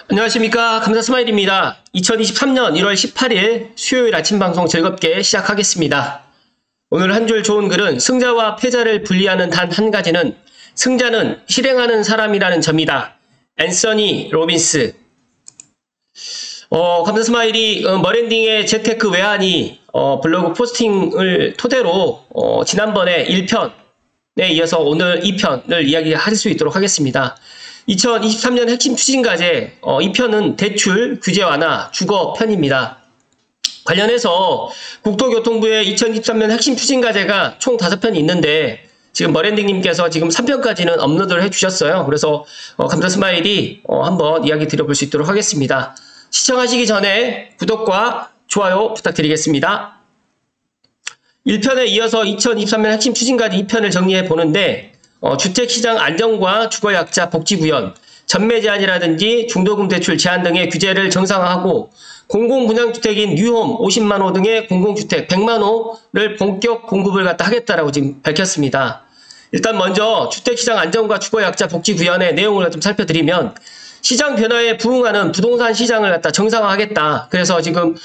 안녕하십니까. 감사스마일입니다. 2023년 1월 18일 수요일 아침 방송 즐겁게 시작하겠습니다. 오늘 한 줄 좋은 글은 승자와 패자를 분리하는 단 한 가지는 승자는 실행하는 사람이라는 점이다. 앤서니 로빈스. 감사스마일이 머랜딩의 재테크 외환이 블로그 포스팅을 토대로 지난번에 1편에 이어서 오늘 2편을 이야기할 수 있도록 하겠습니다. 2023년 핵심 추진과제 2편은 대출, 규제 완화, 주거 편입니다. 관련해서 국토교통부의 2023년 핵심 추진과제가 총 5편이 있는데 지금 머랜딩님께서 지금 3편까지는 업로드를 해주셨어요. 그래서 감사스마일이 한번 이야기 드려볼 수 있도록 하겠습니다. 시청하시기 전에 구독과 좋아요 부탁드리겠습니다. 1편에 이어서 2023년 핵심 추진과제 2편을 정리해 보는데 주택시장 안정과 주거약자 복지구현, 전매 제한이라든지 중도금 대출 제한 등의 규제를 정상화하고 공공분양주택인 뉴홈 50만호 등의 공공주택 100만호를 본격 공급을 하겠다라고 지금 밝혔습니다. 일단 먼저 주택시장 안정과 주거약자 복지구현의 내용을 좀 살펴드리면 시장 변화에 부응하는 부동산 시장을 정상화하겠다. 그래서 지금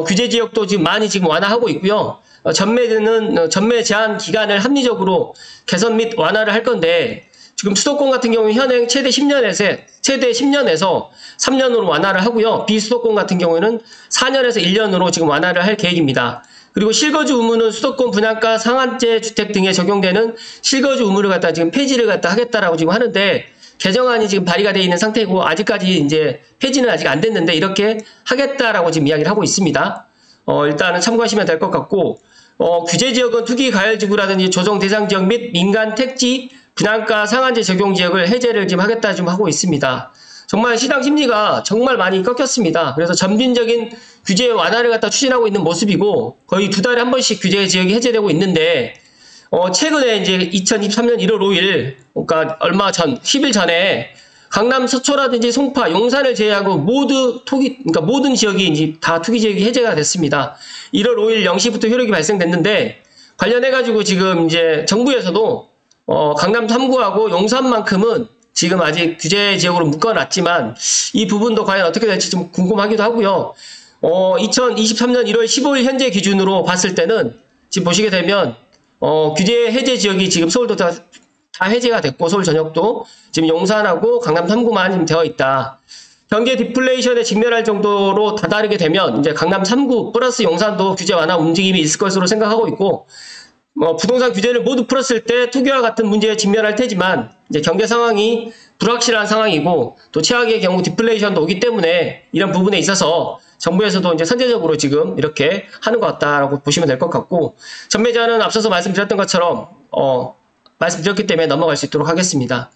규제 지역도 지금 많이 완화하고 있고요. 전매 제한 기간을 합리적으로 개선 및 완화를 할 건데 지금 수도권 같은 경우는 현행 최대 10년에서 3년으로 완화를 하고요. 비수도권 같은 경우에는 4년에서 1년으로 지금 완화를 할 계획입니다. 그리고 실거주 의무는 수도권 분양가 상한제 주택 등에 적용되는 실거주 의무를 지금 폐지를 하겠다라고 지금 하는데 개정안이 지금 발의가 되어 있는 상태이고 아직까지 이제 폐지는 아직 안 됐는데 이렇게 하겠다라고 지금 이야기를 하고 있습니다. 일단은 참고하시면 될 것 같고 규제지역은 투기가열지구라든지 조정대상지역 및 민간 택지 분양가 상한제 적용 지역을 해제를 지금 하겠다 지금 하고 있습니다. 정말 시장 심리가 정말 많이 꺾였습니다. 그래서 점진적인 규제 완화를 추진하고 있는 모습이고 거의 2달에 한 번씩 규제 지역이 해제되고 있는데 최근에 이제 2023년 1월 5일 그러니까 얼마 전 10일 전에 강남 서초라든지 송파, 용산을 제외하고 모든 지역이 이제 다 투기 지역이 해제가 됐습니다. 1월 5일 0시부터 효력이 발생됐는데 관련해가지고 지금 이제 정부에서도 강남 3구하고 용산만큼은 지금 아직 규제 지역으로 묶어놨지만 이 부분도 과연 어떻게 될지 좀 궁금하기도 하고요. 2023년 1월 15일 현재 기준으로 봤을 때는 지금 보시게 되면 규제 해제 지역이 지금 서울도 다 해제가 됐고 서울 전역도 지금 용산하고 강남 3구만 지금 되어 있다. 경제 디플레이션에 직면할 정도로 다다르게 되면 이제 강남 3구 플러스 용산도 규제 완화 움직임이 있을 것으로 생각하고 있고 부동산 규제를 모두 풀었을 때 투기와 같은 문제에 직면할 테지만 이제 경제 상황이 불확실한 상황이고 또 최악의 경우 디플레이션도 오기 때문에 이런 부분에 있어서 정부에서도 이제 선제적으로 지금 이렇게 하는 것 같다라고 보시면 될 것 같고 전매 제한은 앞서서 말씀드렸던 것처럼 말씀드렸기 때문에 넘어갈 수 있도록 하겠습니다.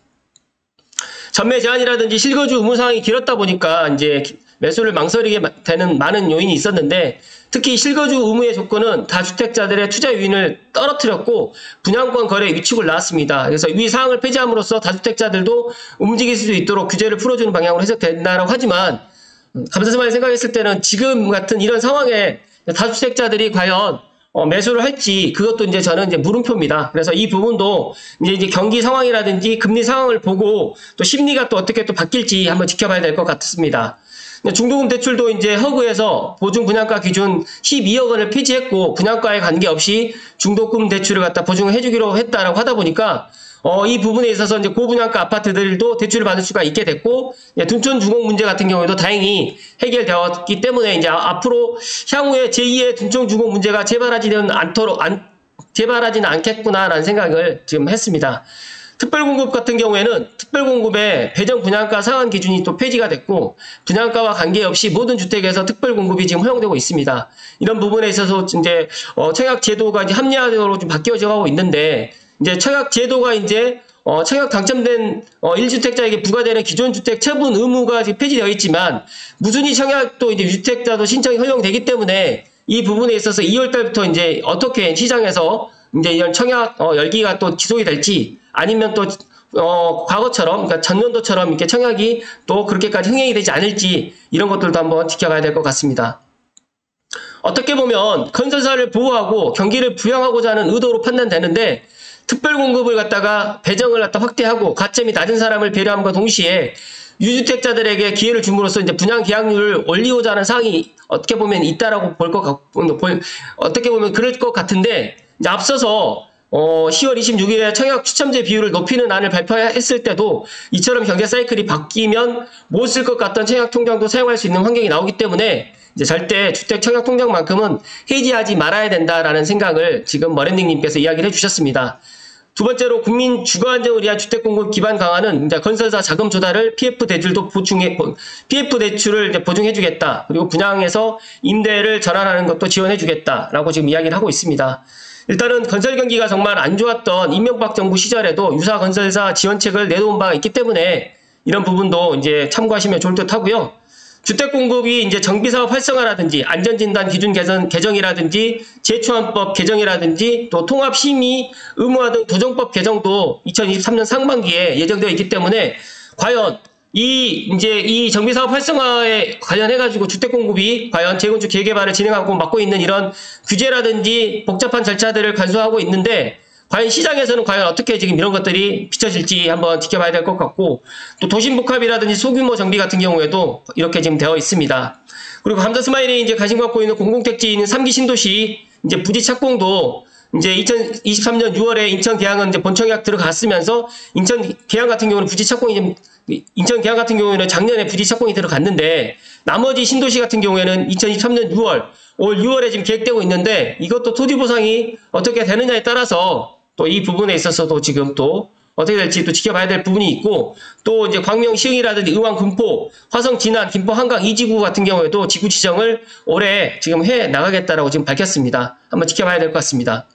전매 제한이라든지 실거주 의무 상황이 길었다 보니까 이제 매수를 망설이게 되는 많은 요인이 있었는데 특히 실거주 의무의 조건은 다주택자들의 투자 유인을 떨어뜨렸고 분양권 거래 위축을 낳았습니다. 그래서 위 사항을 폐지함으로써 다주택자들도 움직일 수 있도록 규제를 풀어주는 방향으로 해석된다라고 하지만 감사스마일 생각했을 때는 지금 같은 이런 상황에 다주택자들이 과연 매수를 할지 그것도 이제 저는 이제 물음표입니다. 그래서 이 부분도 이제 경기 상황이라든지 금리 상황을 보고 또 심리가 또 어떻게 또 바뀔지 한번 지켜봐야 될 것 같습니다. 중도금 대출도 이제 허그에서 보증 분양가 기준 12억 원을 폐지했고 분양가에 관계없이 중도금 대출을 보증을 해주기로 했다라고 하다 보니까 이 부분에 있어서 이제 고분양가 아파트들도 대출을 받을 수가 있게 됐고 둔촌 주공 문제 같은 경우에도 다행히 해결되었기 때문에 이제 앞으로 향후에 제2의 둔촌 주공 문제가 재발하지는 않겠구나라는 생각을 지금 했습니다. 특별공급 같은 경우에는 특별공급의 배정 분양가 상한 기준이 또 폐지가 됐고 분양가와 관계없이 모든 주택에서 특별공급이 지금 허용되고 있습니다. 이런 부분에 있어서 이제 청약 제도가 이제 합리화적으로 좀 바뀌어져 가고 있는데 이제 청약 제도가 이제 청약 당첨된 1주택자에게 부과되는 기존 주택 처분 의무가 폐지되어 있지만 무순위 청약도 이제 유주택자도 신청이 허용되기 때문에 이 부분에 있어서 2월달부터 이제 어떻게 시장에서 이제 이런 청약 열기가 또 지속이 될지 아니면 또 과거처럼 그러니까 전년도처럼 이렇게 청약이 또 그렇게까지 흥행이 되지 않을지 이런 것들도 한번 지켜봐야 될 것 같습니다. 어떻게 보면 건설사를 보호하고 경기를 부양하고자 하는 의도로 판단되는데 특별공급을 배정을 확대하고 가점이 낮은 사람을 배려함과 동시에 유주택자들에게 기회를 줌으로써 이제 분양 계약률을 올리고자 하는 사항이 어떻게 보면 있다라고 어떻게 보면 그럴 것 같은데, 이제 앞서서 10월 26일에 청약 추첨제 비율을 높이는 안을 발표했을 때도 이처럼 경제 사이클이 바뀌면 못 쓸 것 같던 청약 통장도 사용할 수 있는 환경이 나오기 때문에 이제 절대 주택 청약 통장만큼은 해지하지 말아야 된다라는 생각을 지금 머랜딩님께서 이야기를 해주셨습니다. 두 번째로 국민 주거 안정을 위한 주택 공급 기반 강화는 이제 건설사 자금 조달을 PF 대출도 PF 대출을 이제 보증해주겠다. 그리고 분양에서 임대를 전환하는 것도 지원해주겠다라고 지금 이야기를 하고 있습니다. 일단은 건설 경기가 정말 안 좋았던 이명박 정부 시절에도 유사 건설사 지원책을 내놓은 바가 있기 때문에 이런 부분도 이제 참고하시면 좋을 듯 하고요. 주택 공급이 이제 정비사업 활성화라든지 안전진단 기준 개정이라든지 재초안법 개정이라든지 또 통합심의 의무화 등 도정법 개정도 2023년 상반기에 예정되어 있기 때문에 과연 이 정비사업 활성화에 관련해가지고 주택 공급이 과연 재건축 재개발을 진행하고 맡고 있는 이런 규제라든지 복잡한 절차들을 간소화하고 있는데 과연 시장에서는 과연 어떻게 지금 이런 것들이 비춰질지 한번 지켜봐야 될 것 같고, 또 도심복합이라든지 소규모 정비 같은 경우에도 이렇게 지금 되어 있습니다. 그리고 감자스마일이 이제 관심 갖고 있는 공공택지에 있는 3기 신도시 이제 부지 착공도 이제 2023년 6월에 인천 계양은 이제 본청약 들어갔으면서 인천 계양 같은 경우는 인천 계양 같은 경우에는 작년에 부지 착공이 들어갔는데 나머지 신도시 같은 경우에는 2023년 6월, 올 6월에 지금 계획되고 있는데 이것도 토지 보상이 어떻게 되느냐에 따라서 또 이 부분에 있어서도 지금 또 어떻게 될지 또 지켜봐야 될 부분이 있고, 또 이제 광명 시흥이라든지 의왕 군포, 화성 진안, 김포 한강 2지구 같은 경우에도 지구 지정을 올해 지금 해 나가겠다라고 지금 밝혔습니다. 한번 지켜봐야 될 것 같습니다.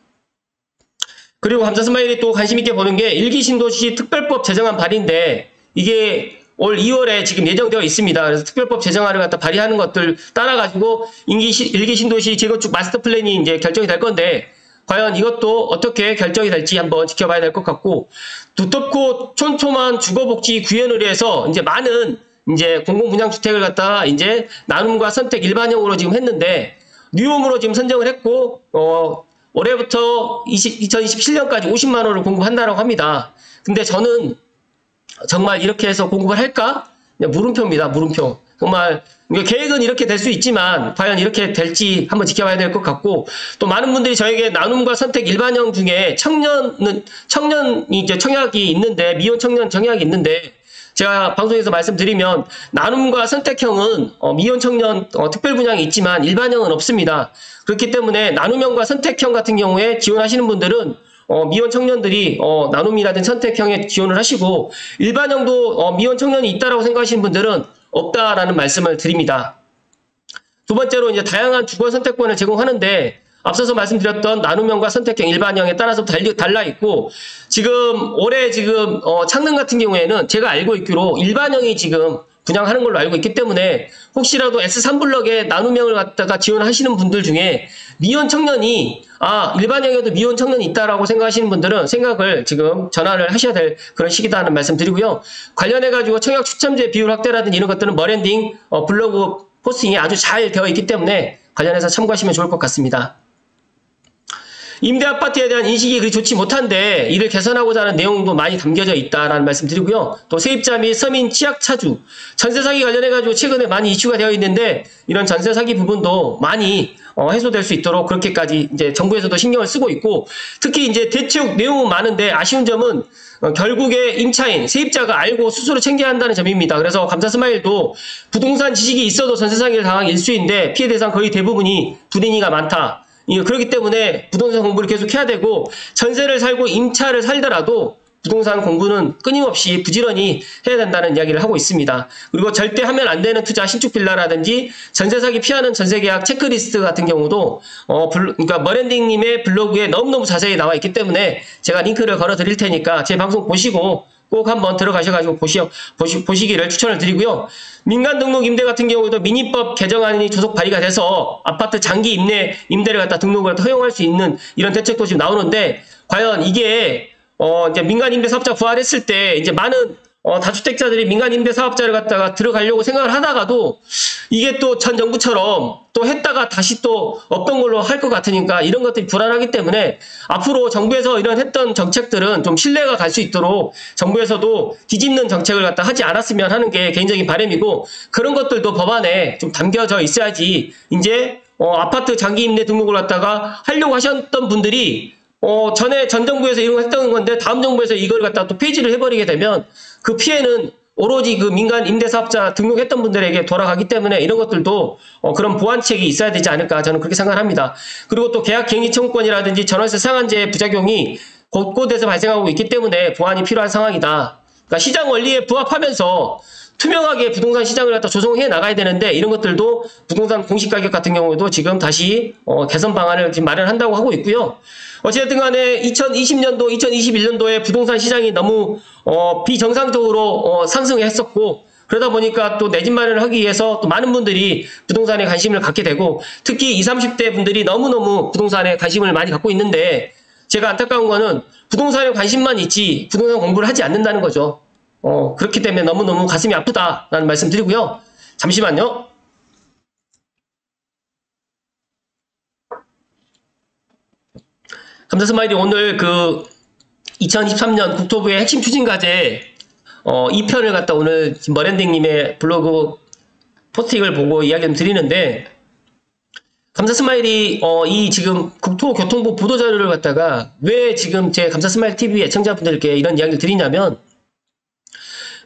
그리고 감자스마일이 또 관심 있게 보는 게 1기 신도시 특별법 제정안 발의인데 이게 올 2월에 지금 예정되어 있습니다. 그래서 특별법 제정안을 갖다 발의하는 것들 따라가지고 1기 신도시 재건축 마스터 플랜이 이제 결정이 될 건데 과연 이것도 어떻게 결정이 될지 한번 지켜봐야 될 것 같고, 두텁고 촘촘한 주거복지 구현을 위해서 이제 많은 이제 공공분양주택을 갖다가 이제 나눔과 선택 일반형으로 지금 했는데 뉴홈으로 지금 선정을 했고, 올해부터 2027년까지 50만 원을 공급한다라고 합니다. 근데 저는 정말 이렇게 해서 공급을 할까? 물음표입니다. 물음표. 정말 계획은 이렇게 될 수 있지만 과연 이렇게 될지 한번 지켜봐야 될 것 같고, 또 많은 분들이 저에게 나눔과 선택 일반형 중에 청년이 이제 청약이 있는데 미혼 청년 청약이 있는데 제가 방송에서 말씀드리면 나눔과 선택형은 미혼 청년 특별 분양이 있지만 일반형은 없습니다. 그렇기 때문에 나눔형과 선택형 같은 경우에 지원하시는 분들은 미혼 청년들이 나눔이라든지 선택형에 지원을 하시고, 일반형도 미혼 청년이 있다라고 생각하시는 분들은 없다라는 말씀을 드립니다. 두 번째로 이제 다양한 주거 선택권을 제공하는데 앞서서 말씀드렸던 나눔형과 선택형, 일반형에 따라서 달라 있고, 지금 올해 지금 창릉 같은 경우에는 제가 알고 있기로 일반형이 지금 분양하는 걸로 알고 있기 때문에 혹시라도 S3블럭에 나눔형을 갖다가 지원하시는 분들 중에 미혼 청년이 일반형에도 미혼 청년이 있다라고 생각하시는 분들은 생각을 지금 전환을 하셔야 될 그런 시기다는 말씀 드리고요. 관련해가지고 청약 추첨제 비율 확대라든지 이런 것들은 머랜딩 블로그 포스팅이 아주 잘 되어 있기 때문에 관련해서 참고하시면 좋을 것 같습니다. 임대아파트에 대한 인식이 그리 좋지 못한데 이를 개선하고자 하는 내용도 많이 담겨져 있다라는 말씀 드리고요. 또 세입자 및 서민 취약 차주, 전세 사기 관련해가지고 최근에 많이 이슈가 되어 있는데 이런 전세 사기 부분도 많이 해소될 수 있도록 그렇게까지 이제 정부에서도 신경을 쓰고 있고, 특히 이제 대책 내용은 많은데 아쉬운 점은 결국에 임차인, 세입자가 알고 스스로 챙겨야 한다는 점입니다. 그래서 감자스마일도 부동산 지식이 있어도 전세 사기를 당한 일수인데 피해 대상 거의 대부분이 불인이가 많다. 그렇기 때문에 부동산 공부를 계속 해야 되고, 전세를 살고 임차를 살더라도 부동산 공부는 끊임없이 부지런히 해야 된다는 이야기를 하고 있습니다. 그리고 절대 하면 안 되는 투자, 신축 빌라라든지 전세 사기 피하는 전세 계약 체크리스트 같은 경우도 그러니까 머랜딩님의 블로그에 너무너무 자세히 나와 있기 때문에 제가 링크를 걸어 드릴 테니까 제 방송 보시고 꼭 한번 들어가셔가지고 보시기를 추천을 드리고요. 민간 등록 임대 같은 경우도 민의법 개정안이 조속 발의가 돼서 아파트 장기 임대를 갖다 등록을 허용할 수 있는 이런 대책도 지금 나오는데, 과연 이게 이제 민간 임대 사업자 부활했을 때 이제 많은 다주택자들이 민간 임대 사업자를 갖다가 들어가려고 생각을 하다가도 이게 또 전 정부처럼 또 했다가 다시 또 없던 걸로 할 것 같으니까 이런 것들이 불안하기 때문에 앞으로 정부에서 이런 했던 정책들은 좀 신뢰가 갈 수 있도록 정부에서도 뒤집는 정책을 갖다 하지 않았으면 하는 게 개인적인 바람이고, 그런 것들도 법안에 좀 담겨져 있어야지 이제 아파트 장기 임대 등록을 갖다가 하려고 하셨던 분들이 전에 전 정부에서 이런 거 했던 건데 다음 정부에서 이걸 갖다 또 폐지를 해버리게 되면 그 피해는 오로지 그 민간 임대사업자 등록했던 분들에게 돌아가기 때문에 이런 것들도 그런 보완책이 있어야 되지 않을까, 저는 그렇게 생각합니다. 그리고 또 계약 갱신 청구권이라든지 전월세 상한제 부작용이 곳곳에서 발생하고 있기 때문에 보완이 필요한 상황이다. 그러니까 시장 원리에 부합하면서 투명하게 부동산 시장을 갖다 조성해 나가야 되는데, 이런 것들도 부동산 공시가격 같은 경우도 지금 다시 개선 방안을 지금 마련한다고 하고 있고요. 어쨌든 간에 2020년도, 2021년도에 부동산 시장이 너무 비정상적으로 상승했었고, 그러다 보니까 또 내 집 마련을 하기 위해서 또 많은 분들이 부동산에 관심을 갖게 되고, 특히 20, 30대 분들이 너무너무 부동산에 관심을 많이 갖고 있는데, 제가 안타까운 거는 부동산에 관심만 있지 부동산 공부를 하지 않는다는 거죠. 그렇기 때문에 너무너무 가슴이 아프다라는 말씀 드리고요. 잠시만요. 감사스마일이 오늘 그 2023년 국토부의 핵심 추진과제 2편을 갖다 오늘 머랜딩님의 블로그 포스팅을 보고 이야기 좀 드리는데, 감사스마일이 이 지금 국토교통부 보도자료를 갖다가 왜 지금 제 감사스마일 TV 애청자분들께 이런 이야기를 드리냐면,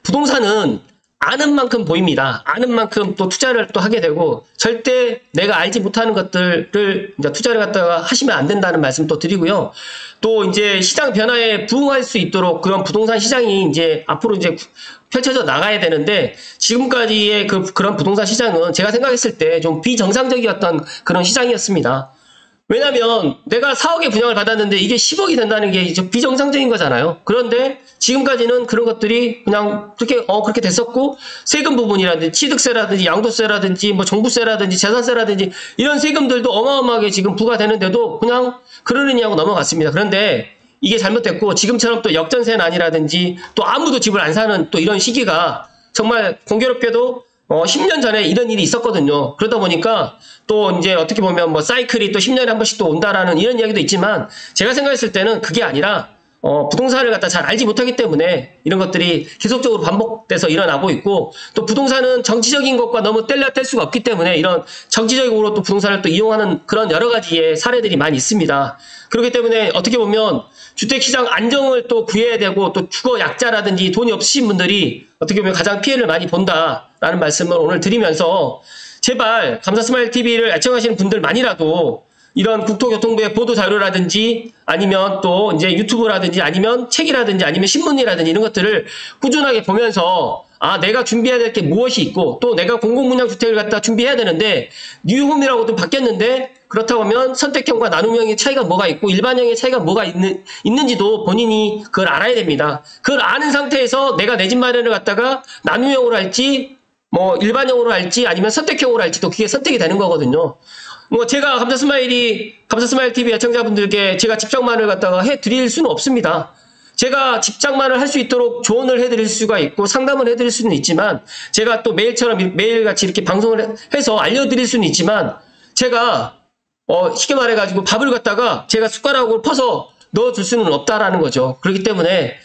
부동산은 아는 만큼 보입니다. 아는 만큼 또 투자를 또 하게 되고, 절대 내가 알지 못하는 것들을 이제 투자를 갖다가 하시면 안 된다는 말씀 또 드리고요. 또 이제 시장 변화에 부응할 수 있도록 그런 부동산 시장이 이제 앞으로 이제 펼쳐져 나가야 되는데, 지금까지의 그런 부동산 시장은 제가 생각했을 때 좀 비정상적이었던 그런 시장이었습니다. 왜냐면 내가 4억에 분양을 받았는데 이게 10억이 된다는 게 비정상적인 거잖아요. 그런데 지금까지는 그런 것들이 그냥 그렇게 됐었고, 세금 부분이라든지 취득세라든지 양도세라든지 뭐 종부세라든지 재산세라든지 이런 세금들도 어마어마하게 지금 부과되는데도 그냥 그러느니 하고 넘어갔습니다. 그런데 이게 잘못됐고, 지금처럼 또 역전세난이라든지 또 아무도 집을 안 사는 또 이런 시기가 정말 공교롭게도 10년 전에 이런 일이 있었거든요. 그러다 보니까 또 이제 어떻게 보면 뭐 사이클이 또 10년에 한 번씩 또 온다라는 이런 이야기도 있지만, 제가 생각했을 때는 그게 아니라 부동산을 갖다 잘 알지 못하기 때문에 이런 것들이 계속적으로 반복돼서 일어나고 있고, 또 부동산은 정치적인 것과 너무 뗄 수가 없기 때문에 이런 정치적으로 또 부동산을 또 이용하는 그런 여러 가지의 사례들이 많이 있습니다. 그렇기 때문에 어떻게 보면 주택시장 안정을 또 구해야 되고, 또 주거 약자라든지 돈이 없으신 분들이 어떻게 보면 가장 피해를 많이 본다라는 말씀을 오늘 드리면서, 제발 감사스마일TV를 애청하시는 분들만이라도 이런 국토교통부의 보도자료라든지 아니면 또 이제 유튜브라든지 아니면 책이라든지 아니면 신문이라든지 이런 것들을 꾸준하게 보면서, 내가 준비해야 될 게 무엇이 있고, 또 내가 공공분양주택을 갖다 준비해야 되는데 뉴홈이라고 좀 바뀌었는데, 그렇다고 하면 선택형과 나눔형의 차이가 뭐가 있고 일반형의 차이가 뭐가 있는지도 본인이 그걸 알아야 됩니다. 그걸 아는 상태에서 내가 내 집 마련을 갖다가 나눔형으로 할지 뭐 일반형으로 할지 아니면 선택형으로 할지도 그게 선택이 되는 거거든요. 뭐 제가 감사스마일 TV 애청자분들께 제가 집장만을 갖다가 해드릴 수는 없습니다. 제가 집장만을 할 수 있도록 조언을 해드릴 수가 있고 상담을 해드릴 수는 있지만, 제가 또 매일같이 이렇게 방송을 해서 알려드릴 수는 있지만, 제가 쉽게 말해가지고 밥을 갖다가 제가 숟가락으로 퍼서 넣어줄 수는 없다라는 거죠. 그렇기 때문에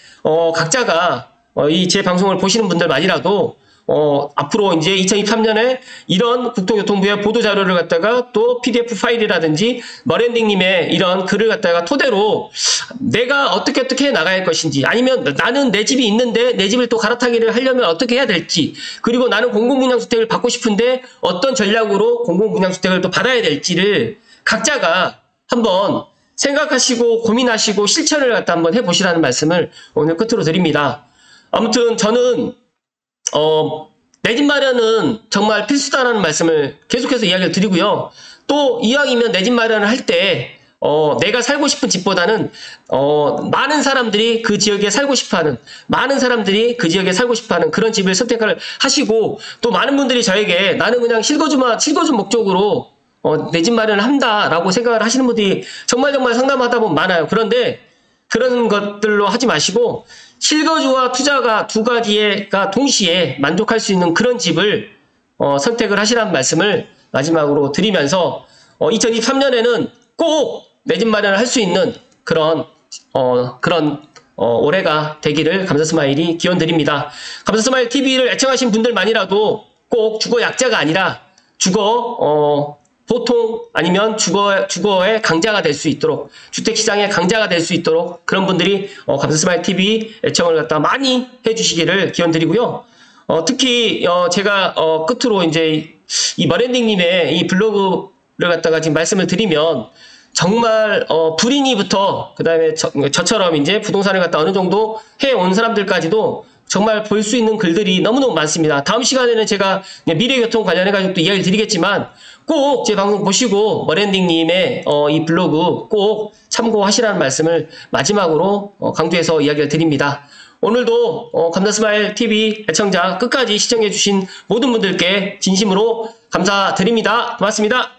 각자가 이 제 방송을 보시는 분들만이라도 앞으로 이제 2023년에 이런 국토교통부의 보도자료를 갖다가 또 PDF 파일이라든지 머랜딩님의 이런 글을 갖다가 토대로 내가 어떻게 해 나가야 할 것인지, 아니면 나는 내 집이 있는데 내 집을 또 갈아타기를 하려면 어떻게 해야 될지, 그리고 나는 공공분양주택을 받고 싶은데 어떤 전략으로 공공분양주택을 또 받아야 될지를 각자가 한번 생각하시고 고민하시고 실천을 갖다 한번 해보시라는 말씀을 오늘 끝으로 드립니다. 아무튼 저는 내 집 마련은 정말 필수다라는 말씀을 계속해서 이야기를 드리고요. 또 이왕이면 내 집 마련을 할 때 내가 살고 싶은 집보다는 많은 사람들이 그 지역에 살고 싶어하는, 많은 사람들이 그 지역에 살고 싶어하는 그런 집을 선택을 하시고, 또 많은 분들이 저에게 나는 그냥 실거주 목적으로 내 집 마련을 한다라고 생각을 하시는 분들이 정말 상담하다 보면 많아요. 그런데 그런 것들로 하지 마시고 실거주와 투자가 두 가지가 동시에 만족할 수 있는 그런 집을 선택을 하시라는 말씀을 마지막으로 드리면서 2023년에는 꼭 내 집 마련을 할 수 있는 그런 올해가 되기를 감사스마일이 기원드립니다. 감사스마일 TV를 애청하신 분들만이라도 꼭 주거 약자가 아니라 주거 보통 아니면 주거의 강자가 될 수 있도록, 주택시장의 강자가 될 수 있도록 그런 분들이 감사스마일 TV 애청을 갖다 많이 해주시기를 기원드리고요. 특히 제가 끝으로 이제 이 머랜딩님의 이 블로그를 갖다가 지금 말씀을 드리면 정말 불인이부터 그다음에 저처럼 이제 부동산을 갖다 어느 정도 해온 사람들까지도 정말 볼 수 있는 글들이 너무너무 많습니다. 다음 시간에는 제가 미래교통 관련해가지고 또 이야기를 드리겠지만 꼭 제 방송 보시고 머랜딩님의 이 블로그 꼭 참고하시라는 말씀을 마지막으로 강조해서 이야기를 드립니다. 오늘도 감사스마일 TV 애청자 끝까지 시청해주신 모든 분들께 진심으로 감사드립니다. 고맙습니다.